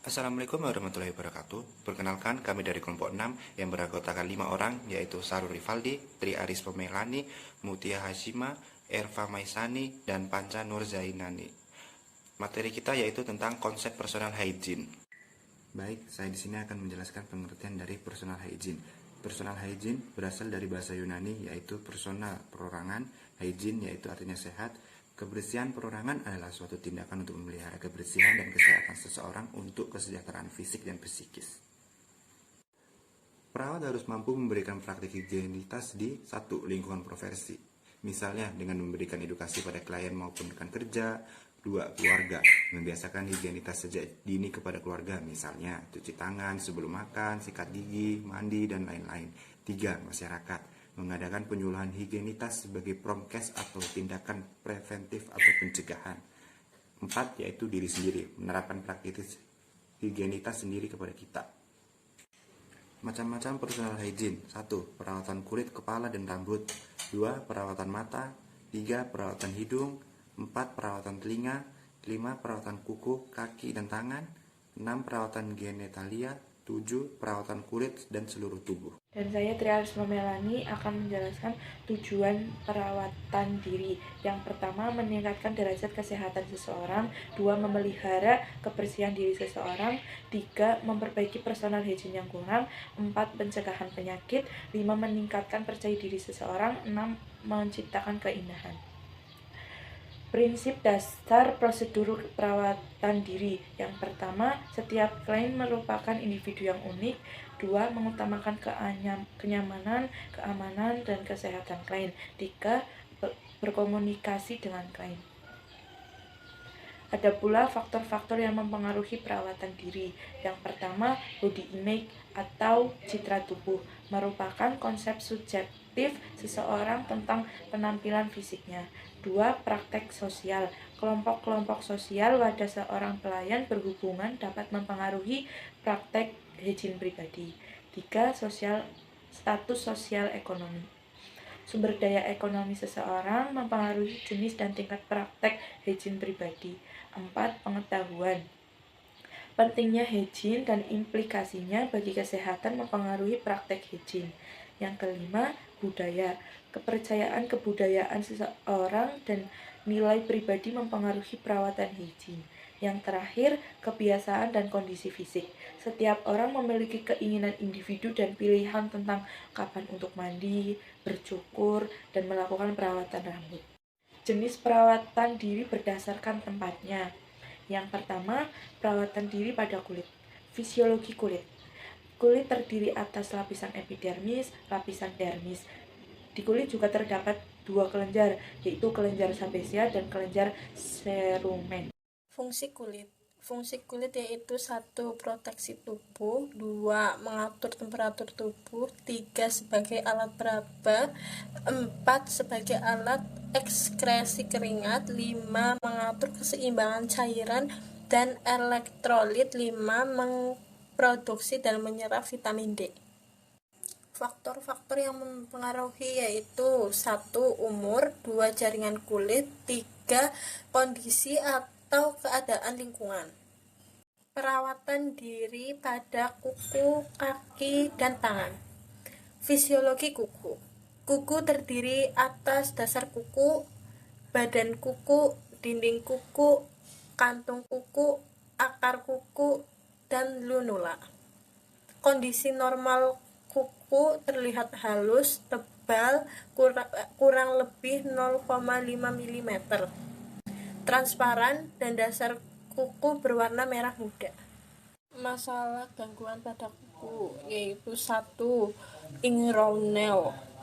Assalamualaikum warahmatullahi wabarakatuh. Perkenalkan, kami dari kelompok 6 yang beranggotakan 5 orang, yaitu Sarul Rivaldi, Tri Aris Pemelani, Mutia Hashima, Erva Maisani, dan Panca Nur Zainani. Materi kita yaitu tentang konsep personal hygiene. Baik, saya di sini akan menjelaskan pengertian dari personal hygiene. Personal hygiene berasal dari bahasa Yunani yaitu personal, perorangan, hygiene yaitu artinya sehat. Kebersihan perorangan adalah suatu tindakan untuk memelihara kebersihan dan kesehatan seseorang untuk kesejahteraan fisik dan psikis. Perawat harus mampu memberikan praktik higienitas di satu lingkungan profesi, misalnya dengan memberikan edukasi pada klien maupun rekan kerja. Dua, keluarga, membiasakan higienitas sejak dini kepada keluarga, misalnya cuci tangan sebelum makan, sikat gigi, mandi, dan lain-lain. Tiga, masyarakat, mengadakan penyuluhan higienitas sebagai promkes atau tindakan preventif atau pencegahan. Empat, yaitu diri sendiri, menerapkan praktik higienitas sendiri kepada kita. Macam-macam personal hygiene. 1. Perawatan kulit, kepala, dan rambut. 2. Perawatan mata. 3. Perawatan hidung. 4. Perawatan telinga. 5. Perawatan kuku, kaki, dan tangan. 6. Perawatan genitalia. 7. Perawatan kulit dan seluruh tubuh. Dan saya Tri Aris Pemelani akan menjelaskan tujuan perawatan diri. Yang pertama, meningkatkan derajat kesehatan seseorang. 2. Memelihara kebersihan diri seseorang. 3. Memperbaiki personal hygiene yang kurang. 4. Pencegahan penyakit. 5. Meningkatkan percaya diri seseorang. 6. Menciptakan keindahan. Prinsip dasar prosedur perawatan diri. Yang pertama, setiap klien merupakan individu yang unik. 2. Mengutamakan kenyamanan, keamanan, dan kesehatan klien. 3. Berkomunikasi dengan klien. Ada pula faktor-faktor yang mempengaruhi perawatan diri. Yang pertama, body image atau citra tubuh, merupakan konsep subjektif seseorang tentang penampilan fisiknya. 2. Praktek sosial. Kelompok-kelompok sosial pada seorang pelayan berhubungan dapat mempengaruhi praktek hygiene pribadi. 3. Status sosial ekonomi. Sumber daya ekonomi seseorang mempengaruhi jenis dan tingkat praktek hygiene pribadi. 4. Pengetahuan. Pentingnya hygiene dan implikasinya bagi kesehatan mempengaruhi praktek hygiene. Yang kelima, budaya. Kepercayaan kebudayaan seseorang dan nilai pribadi mempengaruhi perawatan hygiene. Yang terakhir, kebiasaan dan kondisi fisik. Setiap orang memiliki keinginan individu dan pilihan tentang kapan untuk mandi, bercukur, dan melakukan perawatan rambut. Jenis perawatan diri berdasarkan tempatnya. Yang pertama, perawatan diri pada kulit. Fisiologi kulit. Kulit terdiri atas lapisan epidermis, lapisan dermis. Di kulit juga terdapat dua kelenjar, yaitu kelenjar sebaceous dan kelenjar cerumen. Fungsi kulit. Fungsi kulit yaitu 1. Proteksi tubuh, 2. Mengatur temperatur tubuh, 3. Sebagai alat peraba, 4. Sebagai alat ekskresi keringat, 5. Mengatur keseimbangan cairan dan elektrolit, 5. Memproduksi dan menyerap vitamin D. Faktor-faktor yang mempengaruhi yaitu 1. Umur, 2. Jaringan kulit, 3. Kondisi atau keadaan lingkungan. Perawatan diri pada kuku, kaki, dan tangan. Fisiologi kuku. Kuku terdiri atas dasar kuku, badan kuku, dinding kuku, kantung kuku, akar kuku, dan lunula. Kondisi normal kuku terlihat halus, tebal, kurang lebih 0,5 mm. Transparan, dan dasar kuku berwarna merah muda. Masalah gangguan pada kuku yaitu 1. Ingrown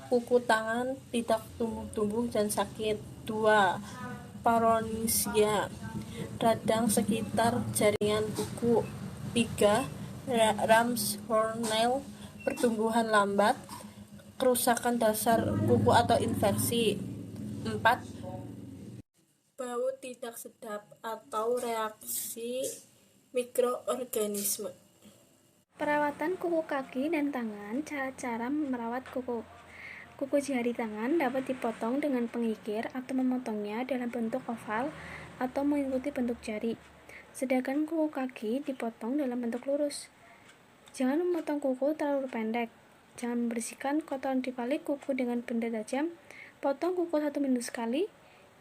kuku tangan tidak tumbuh-tumbuh dan sakit. 2. Paronychia, radang sekitar jaringan kuku. 3. Ramshorn nail, pertumbuhan lambat, kerusakan dasar kuku atau infeksi. 4. Bau tidak sedap atau reaksi mikroorganisme. Perawatan kuku kaki dan tangan. Cara-cara merawat kuku. Kuku jari tangan dapat dipotong dengan pengikir atau memotongnya dalam bentuk oval atau mengikuti bentuk jari. sedangkan kuku kaki dipotong dalam bentuk lurus. Jangan memotong kuku terlalu pendek. Jangan membersihkan kotoran di balik kuku dengan benda tajam. Potong kuku 1 minggu sekali.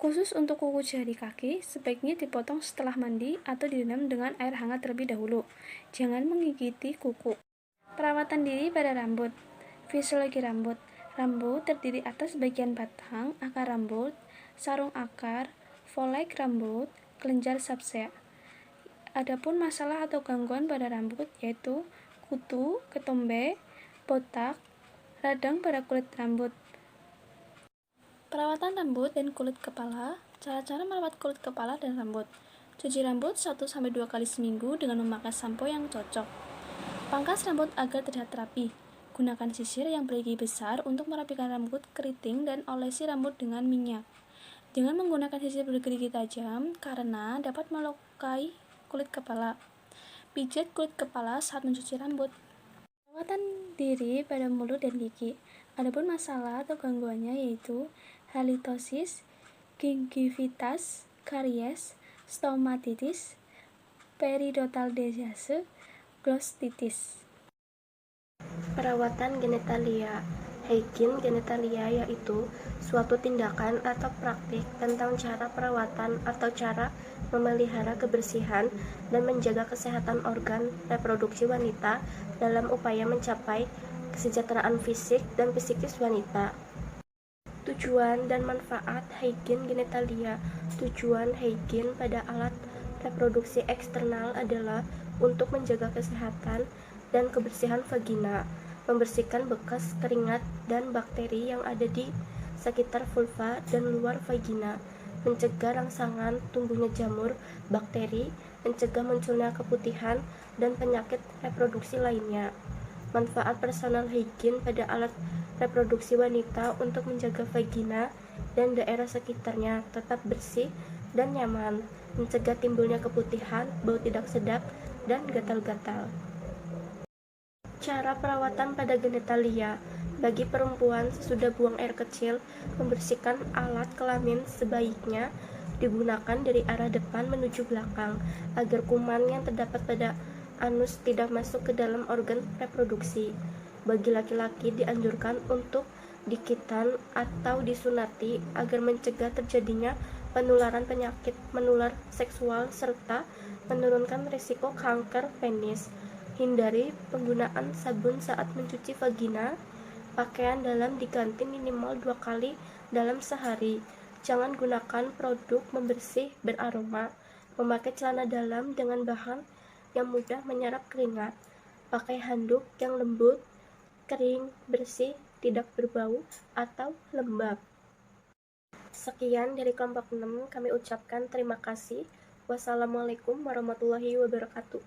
Khusus untuk kuku jari kaki, sebaiknya dipotong setelah mandi atau direndam dengan air hangat terlebih dahulu. Jangan menggigiti kuku. Perawatan diri pada rambut. Fisiologi rambut. Rambut terdiri atas bagian batang, akar rambut, sarung akar, folek rambut, kelenjar subsea. Adapun masalah atau gangguan pada rambut yaitu kutu, ketombe, botak, radang pada kulit rambut. Perawatan rambut dan kulit kepala. Cara-cara merawat kulit kepala dan rambut. Cuci rambut 1-2 kali seminggu dengan memakai sampo yang cocok. Pangkas rambut agar terlihat rapi. Gunakan sisir yang bergigi besar untuk merapikan rambut keriting dan olesi rambut dengan minyak. Jangan menggunakan sisir bergerigi tajam karena dapat melukai kulit kepala. Pijat kulit kepala saat mencuci rambut. Perawatan diri pada mulut dan gigi. Adapun masalah atau gangguannya yaitu halitosis, gingivitis, karies, stomatitis, periodontal disease, glossitis. Perawatan genitalia. Hygiene genitalia yaitu suatu tindakan atau praktik tentang cara perawatan atau cara memelihara kebersihan dan menjaga kesehatan organ reproduksi wanita dalam upaya mencapai kesejahteraan fisik dan psikis wanita. Tujuan dan manfaat hygiene genitalia. Tujuan hygiene pada alat reproduksi eksternal adalah untuk menjaga kesehatan dan kebersihan vagina, membersihkan bekas keringat dan bakteri yang ada di sekitar vulva dan luar vagina, mencegah rangsangan tumbuhnya jamur, bakteri, mencegah munculnya keputihan dan penyakit reproduksi lainnya. Manfaat personal hygiene pada alat reproduksi wanita untuk menjaga vagina dan daerah sekitarnya tetap bersih dan nyaman, mencegah timbulnya keputihan, bau tidak sedap, dan gatal-gatal. Cara perawatan pada genitalia. Bagi perempuan sesudah buang air kecil, membersihkan alat kelamin sebaiknya digunakan dari arah depan menuju belakang agar kuman yang terdapat pada anus tidak masuk ke dalam organ reproduksi. Bagi laki-laki dianjurkan untuk dikitan atau disunati agar mencegah terjadinya penularan penyakit menular seksual serta menurunkan risiko kanker penis. Hindari penggunaan sabun saat mencuci vagina. Pakaian dalam diganti minimal 2 kali dalam sehari. Jangan gunakan produk membersih beraroma. Memakai celana dalam dengan bahan yang mudah menyerap keringat. Pakai handuk yang lembut, kering, bersih, tidak berbau, atau lembab. Sekian dari kelompok 6, kami ucapkan terima kasih. Wassalamualaikum warahmatullahi wabarakatuh.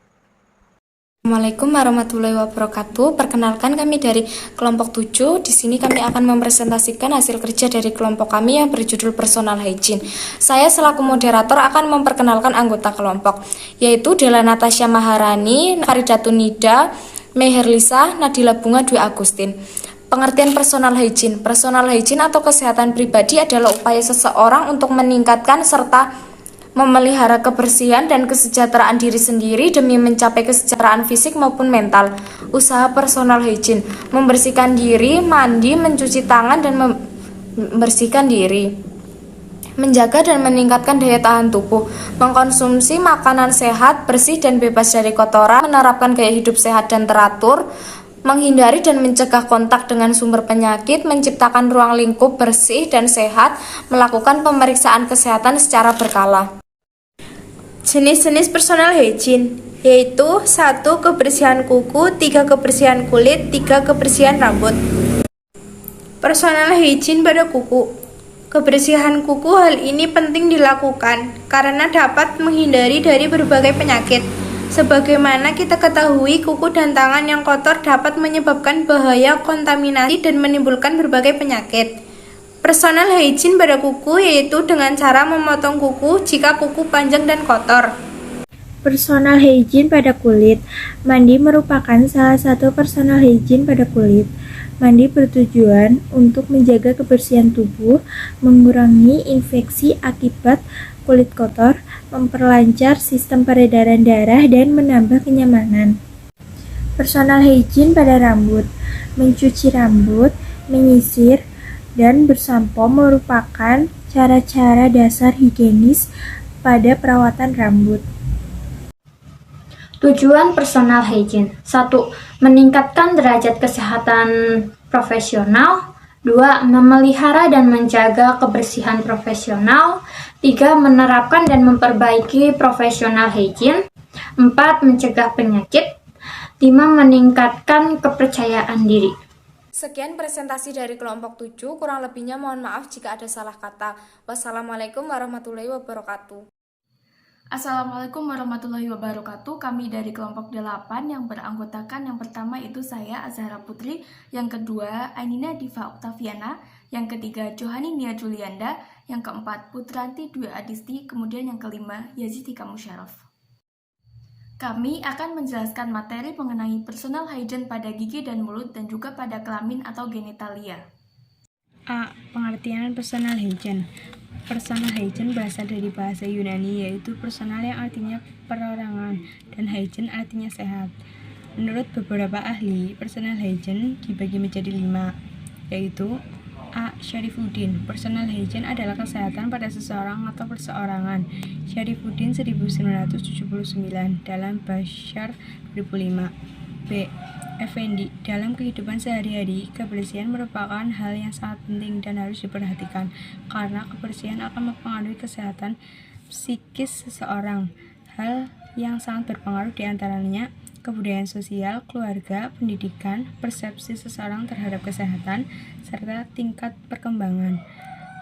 Assalamualaikum warahmatullahi wabarakatuh. Perkenalkan kami dari kelompok 7. Di sini kami akan mempresentasikan hasil kerja dari kelompok kami yang berjudul Personal Hygiene. Saya selaku moderator akan memperkenalkan anggota kelompok, yaitu Dela Natasha Maharani, Faridatun Nida, Meherlisa, Nadila Bunga, Dwi Agustin. Pengertian personal hygiene. Personal hygiene atau kesehatan pribadi adalah upaya seseorang untuk meningkatkan serta memelihara kebersihan dan kesejahteraan diri sendiri demi mencapai kesejahteraan fisik maupun mental. Usaha personal hygiene, membersihkan diri, mandi, mencuci tangan, dan membersihkan diri. Menjaga dan meningkatkan daya tahan tubuh, mengkonsumsi makanan sehat, bersih dan bebas dari kotoran, menerapkan gaya hidup sehat dan teratur, menghindari dan mencegah kontak dengan sumber penyakit, menciptakan ruang lingkup bersih dan sehat, melakukan pemeriksaan kesehatan secara berkala. Jenis-jenis personal hygiene yaitu 1. Kebersihan kuku, 3. Kebersihan kulit, 3. Kebersihan rambut. Personal hygiene pada kuku. Kebersihan kuku hal ini penting dilakukan karena dapat menghindari dari berbagai penyakit. Sebagaimana kita ketahui, kuku dan tangan yang kotor dapat menyebabkan bahaya kontaminasi dan menimbulkan berbagai penyakit. Personal hygiene pada kuku yaitu dengan cara memotong kuku jika kuku panjang dan kotor. Personal hygiene pada kulit. Mandi merupakan salah satu personal hygiene pada kulit. Mandi bertujuan untuk menjaga kebersihan tubuh, mengurangi infeksi akibat kulit kotor, memperlancar sistem peredaran darah, dan menambah kenyamanan. Personal hygiene pada rambut. Mencuci rambut, menyisir, dan bersampo merupakan cara-cara dasar higienis pada perawatan rambut. Tujuan personal hygiene: 1. Meningkatkan derajat kesehatan profesional. 2. Memelihara dan menjaga kebersihan profesional. 3. Menerapkan dan memperbaiki professional hygiene. 4. Mencegah penyakit. 5. Meningkatkan kepercayaan diri. Sekian presentasi dari kelompok 7, kurang lebihnya mohon maaf jika ada salah kata. Wassalamualaikum warahmatullahi wabarakatuh. Assalamualaikum warahmatullahi wabarakatuh. Kami dari kelompok 8 yang beranggotakan yang pertama itu saya Azhara Putri, yang kedua Ainina Diva Oktaviana, yang ketiga Johani Nia Julianda, yang keempat Putranti Dwi Adisti, kemudian yang kelima Yazid Hika Musyaraf. Kami akan menjelaskan materi mengenai personal hygiene pada gigi dan mulut dan juga pada kelamin atau genitalia. A. Pengertian personal hygiene. Personal hygiene berasal dari bahasa Yunani, yaitu personal yang artinya perorangan dan hygiene artinya sehat. Menurut beberapa ahli, personal hygiene dibagi menjadi 5, yaitu A. Syarifuddin. Personal hygiene adalah kesehatan pada seseorang atau perseorangan. Syarifuddin 1979 dalam Bashar 2005. B. Effendi. Dalam kehidupan sehari-hari, kebersihan merupakan hal yang sangat penting dan harus diperhatikan karena kebersihan akan mempengaruhi kesehatan psikis seseorang. Hal yang sangat berpengaruh diantaranya kebudayaan sosial, keluarga, pendidikan, persepsi seseorang terhadap kesehatan, serta tingkat perkembangan.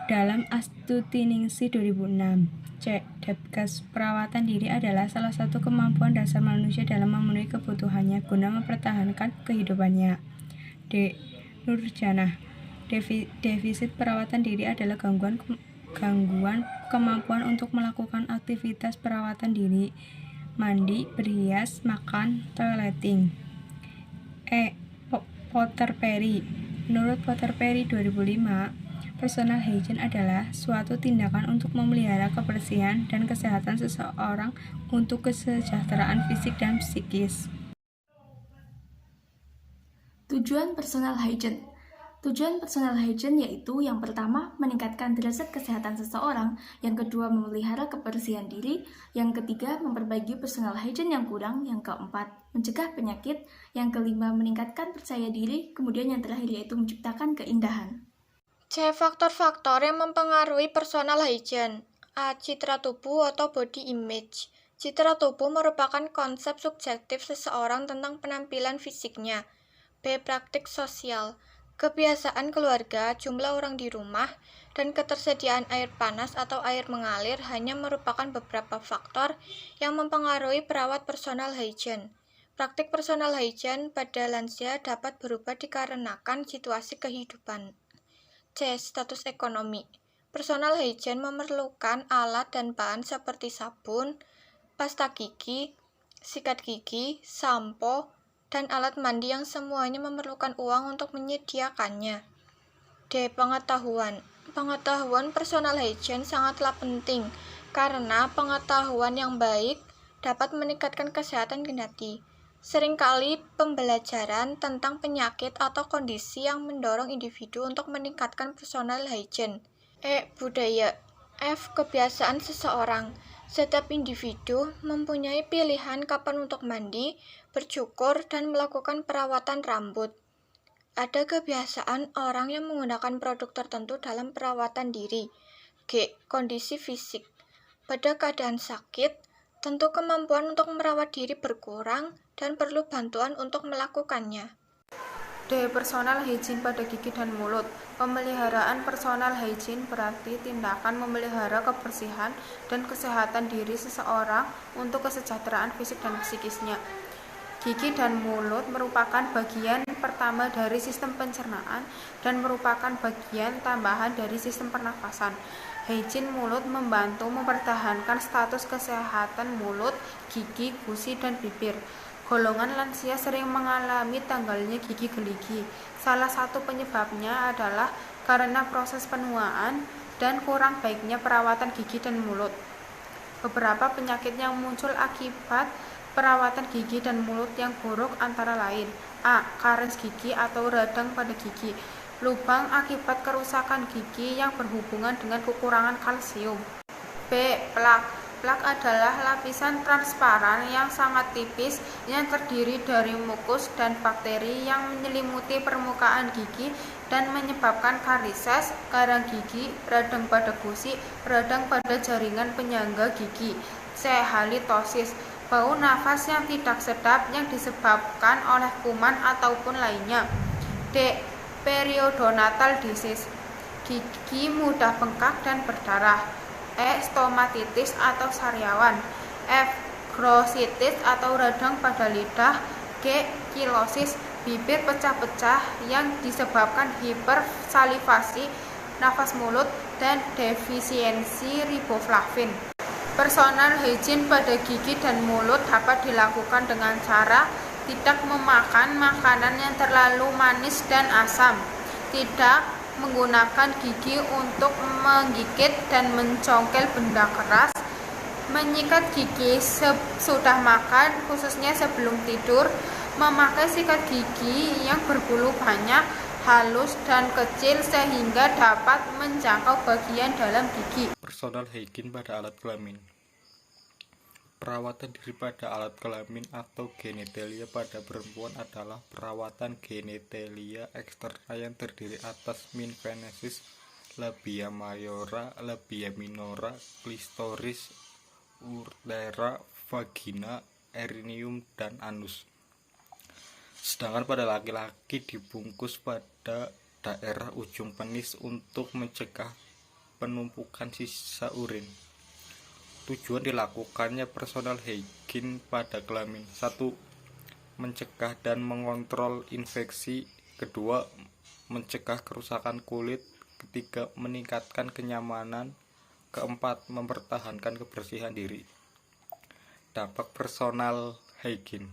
Dalam Astuti-Ningsih 2006, C. Dapgas. Perawatan diri adalah salah satu kemampuan dasar manusia dalam memenuhi kebutuhannya guna mempertahankan kehidupannya. D. Nurjanah. Defisit perawatan diri adalah gangguan kemampuan untuk melakukan aktivitas perawatan diri, mandi, berhias, makan, toileting. E. Potter Perry. Menurut Potter Perry 2005, personal hygiene adalah suatu tindakan untuk memelihara kebersihan dan kesehatan seseorang untuk kesejahteraan fisik dan psikis. Tujuan personal hygiene. Tujuan personal hygiene yaitu yang pertama, meningkatkan derajat kesehatan seseorang, yang kedua, memelihara kebersihan diri, yang ketiga, memperbaiki personal hygiene yang kurang, yang keempat, mencegah penyakit, yang kelima, meningkatkan percaya diri, kemudian yang terakhir yaitu menciptakan keindahan. C. Faktor-faktor yang mempengaruhi personal hygiene. A. Citra tubuh atau body image. Citra tubuh merupakan konsep subjektif seseorang tentang penampilan fisiknya. B. Praktik sosial. Kebiasaan keluarga, jumlah orang di rumah, dan ketersediaan air panas atau air mengalir hanya merupakan beberapa faktor yang mempengaruhi perawat personal hygiene. Praktik personal hygiene pada lansia dapat berubah dikarenakan situasi kehidupan. C. Status ekonomi. Personal hygiene memerlukan alat dan bahan seperti sabun, pasta gigi, sikat gigi, sampo, dan alat mandi yang semuanya memerlukan uang untuk menyediakannya. D. Pengetahuan. Pengetahuan personal hygiene sangatlah penting karena pengetahuan yang baik dapat meningkatkan kesehatan genati. Seringkali pembelajaran tentang penyakit atau kondisi yang mendorong individu untuk meningkatkan personal hygiene. E. Budaya. F. Kebiasaan seseorang. Setiap individu mempunyai pilihan kapan untuk mandi, bercukur, dan melakukan perawatan rambut. Ada kebiasaan orang yang menggunakan produk tertentu dalam perawatan diri. G. Kondisi fisik. Pada keadaan sakit, tentu kemampuan untuk merawat diri berkurang dan perlu bantuan untuk melakukannya. D. Personal hygiene pada gigi dan mulut. Pemeliharaan personal hygiene berarti tindakan memelihara kebersihan dan kesehatan diri seseorang untuk kesejahteraan fisik dan psikisnya. Gigi dan mulut merupakan bagian pertama dari sistem pencernaan dan merupakan bagian tambahan dari sistem pernafasan. Hygiene mulut membantu mempertahankan status kesehatan mulut, gigi, gusi, dan bibir. Golongan lansia sering mengalami tanggalnya gigi gerigi. Salah satu penyebabnya adalah karena proses penuaan dan kurang baiknya perawatan gigi dan mulut. Beberapa penyakit yang muncul akibat perawatan gigi dan mulut yang buruk antara lain: A. Karies gigi atau radang pada gigi, lubang akibat kerusakan gigi yang berhubungan dengan kekurangan kalsium. B. Plak. Plak adalah lapisan transparan yang sangat tipis yang terdiri dari mukus dan bakteri yang menyelimuti permukaan gigi dan menyebabkan karises, garang gigi, radang pada gusi, radang pada jaringan penyangga gigi. C. Halitosis. Bau nafas yang tidak sedap yang disebabkan oleh kuman ataupun lainnya. D. Periodontal disease. Gigi mudah bengkak dan berdarah. E. Stomatitis atau sariawan. F. Glossitis atau radang pada lidah. G. Kilosis. Bibir pecah-pecah yang disebabkan hipersalivasi, nafas mulut, dan defisiensi riboflavin. Personal hygiene pada gigi dan mulut dapat dilakukan dengan cara tidak memakan makanan yang terlalu manis dan asam, tidak menggunakan gigi untuk menggigit dan mencongkel benda keras, menyikat gigi sesudah makan, khususnya sebelum tidur, memakai sikat gigi yang berbulu banyak, halus, dan kecil sehingga dapat menjangkau bagian dalam gigi. Personal hygiene pada alat kelamin. Perawatan diri pada alat kelamin atau genitalia pada perempuan adalah perawatan genitalia eksterna yang terdiri atas min venesis, labia mayora, labia minora, clitoris, uretra, vagina, perineum, dan anus. Sedangkan pada laki-laki dibungkus pada daerah ujung penis untuk mencegah penumpukan sisa urin. Tujuan dilakukannya personal hygiene pada kelamin: 1. Mencegah dan mengontrol infeksi. 2. Mencegah kerusakan kulit. 3. Meningkatkan kenyamanan. 4. Mempertahankan kebersihan diri. Dampak personal hygiene.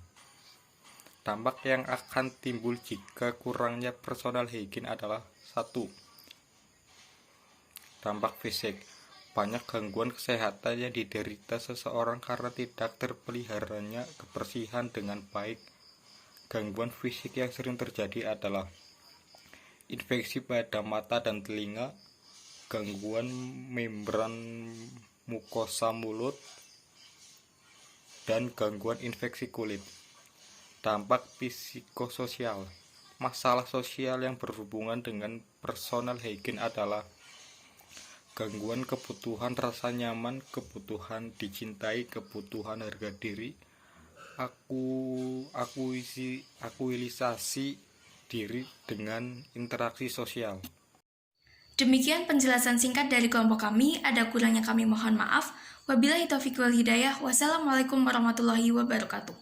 Dampak yang akan timbul jika kurangnya personal hygiene adalah: 1. Dampak fisik. Banyak gangguan kesehatan yang diderita seseorang karena tidak terpeliharanya kebersihan dengan baik. Gangguan fisik yang sering terjadi adalah infeksi pada mata dan telinga, gangguan membran mukosa mulut, dan gangguan infeksi kulit. Dampak psikososial. Masalah sosial yang berhubungan dengan personal hygiene adalah gangguan kebutuhan rasa nyaman, kebutuhan dicintai, kebutuhan harga diri, akuilisasi diri dengan interaksi sosial. Demikian penjelasan singkat dari kelompok kami. Ada kurangnya kami mohon maaf. Wabillahi taufiq wal hidayah. Wassalamualaikum warahmatullahi wabarakatuh.